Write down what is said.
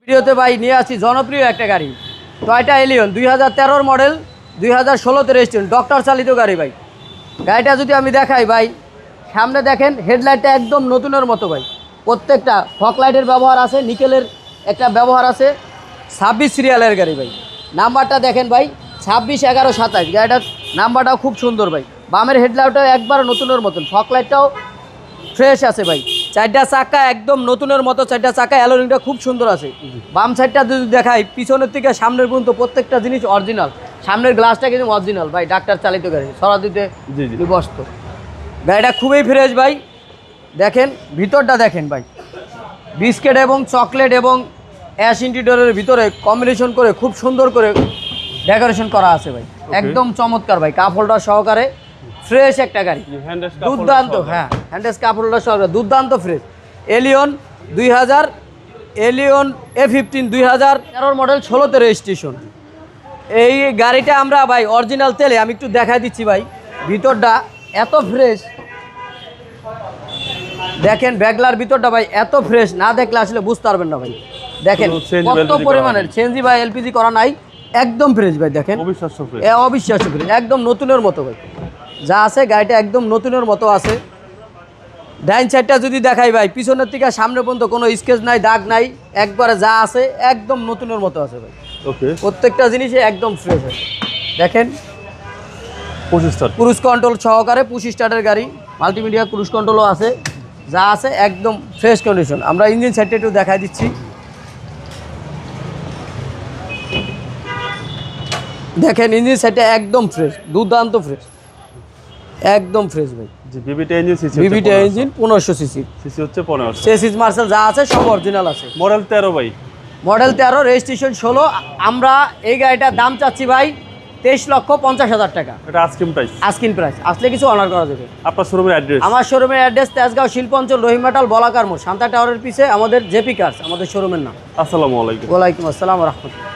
প্রিয়তে ভাই নিয়ে আসছি জনপ্রিয় একটা গাড়ি টয়োটা এলিয়ন 2013 মডেল 2016তে রেজিস্ট্রেশন ডক্টর চালিত গাড়ি ভাই। গাড়িটা যদি আমি দেখাই ভাই, সামনে দেখেন হেডলাইটটা একদম নতুনের মতো ভাই, প্রত্যেকটা ফক লাইটের ব্যবহার আছে, নিকেলের একটা ব্যবহার আছে। 26 সিরিয়ালের গাড়ি ভাই, নাম্বারটা দেখেন ভাই 261127, গাড়িটার নাম্বারটাও খুব সুন্দর ভাই। বামের হেডলাইটটাও একবার নতুনের মতন, ফক লাইটটাও ফ্রেশ আছে ভাই। চারটা চাকা একদম নতুনের মতো, চারটা চাকা অ্যালোরিংটা খুব সুন্দর আছে। বাম সাইডটা যদি দেখাই, পিছনের থেকে সামনের পর্যন্ত প্রত্যেকটা জিনিস অরিজিনাল। সামনের গ্লাসটা কিন্তু অরিজিনাল ভাই, ডাক্তার চালিত গাড়ি, সরা দিতে বিবস্ত। গাড়িটা খুবই ফ্রেশ ভাই। দেখেন ভিতরটা দেখেন ভাই, বিস্কিট এবং চকলেট এবং অ্যাশ ইন্টিরিয়রের ভিতরে কম্বিনেশন করে খুব সুন্দর করে ডেকোরেশন করা আছে ভাই, একদম চমৎকার ভাই। কাপ হোল্ডার সহকারে ফ্রেশ একটা গাড়ি, দুর্দান্ত। হ্যাঁ, হ্যান্ডেস কাপ হোল্ডার সহকারে দুর্দান্ত fresh. Allion 2000, Allion A15 2013 model 16তে রেজিস্ট্রেশন। এই গাড়িটা আমরা ভাই অরিজিনাল তেলে, আমি একটু দেখাই দিচ্ছি ভাই, ভিতরটা এত ফ্রেশ দেখেন। ব্যাগলার ভিতরটা ভাই এত ফ্রেশ, না দেখলে আসলে বুঝতে পারবেন না ভাই। দেখেন কত পরিমাণের চেঞ্জি ভাই, এলপিজি করা নাই, একদম ফ্রেশ ভাই। দেখেন অবিশ্বাস্য ফ্রেশ, একদম নতুনের মতো ভাই। যা আছে গাড়িটা একদম নতুনের মতো আছে। ডাইন সাইডটা যদি দেখাই ভাই, পিছনের থেকে সামনে পর্যন্ত কোনো স্কেচ নাই, দাগ নাই, একবারে যা আছে একদম নতুনের মতো আছে ভাই। ওকে, প্রত্যেকটা জিনিসে একদম ফ্রেশ আছে। দেখেন ক্রুজ কন্ট্রোল সহকারে, পুশ স্টার্টের গাড়ি, মাল্টিমিডিয়া ক্রুজ কন্ট্রোলও আছে, যা আছে একদম ফ্রেশ কন্ডিশন। আমরা ইঞ্জিন সাইডটা একটু দেখাই দিচ্ছি। দেখেন ইঞ্জিন সাইডটা একদম ফ্রেশ, দুর্দান্ত ফ্রেশ, একদম ফ্রেশ ভাই। বিবিটা ইঞ্জিন, বিবিটা ইঞ্জিন 1500 সিসি, সিসি হচ্ছে 1500, চেসিস মার্সেল যা আছে সব অরিজিনাল আছে। মডেল 13 ভাই, মডেল 13, রেজিস্ট্রেশন 16। আমরা এই গাড়িটার দাম চাচ্ছি ভাই 23,50,000 টাকা। এটা আস্কিং প্রাইস, আস্কিং প্রাইস, আসলে কিছু অনার করা যাবে। আপনার শোরুমের অ্যাড্রেস? আমার শোরুমের অ্যাড্রেস তেজগাঁও শিল্পাঞ্চল, রহিমাটাল, বলাকার মোড়, শান্তা টাওয়ারের পিছে আমাদের জেপি কার্স আমাদের শোরুমের নাম। আসসালামু আলাইকুম। ওয়ালাইকুম আসসালাম ওয়া রাহমাতুল্লাহ।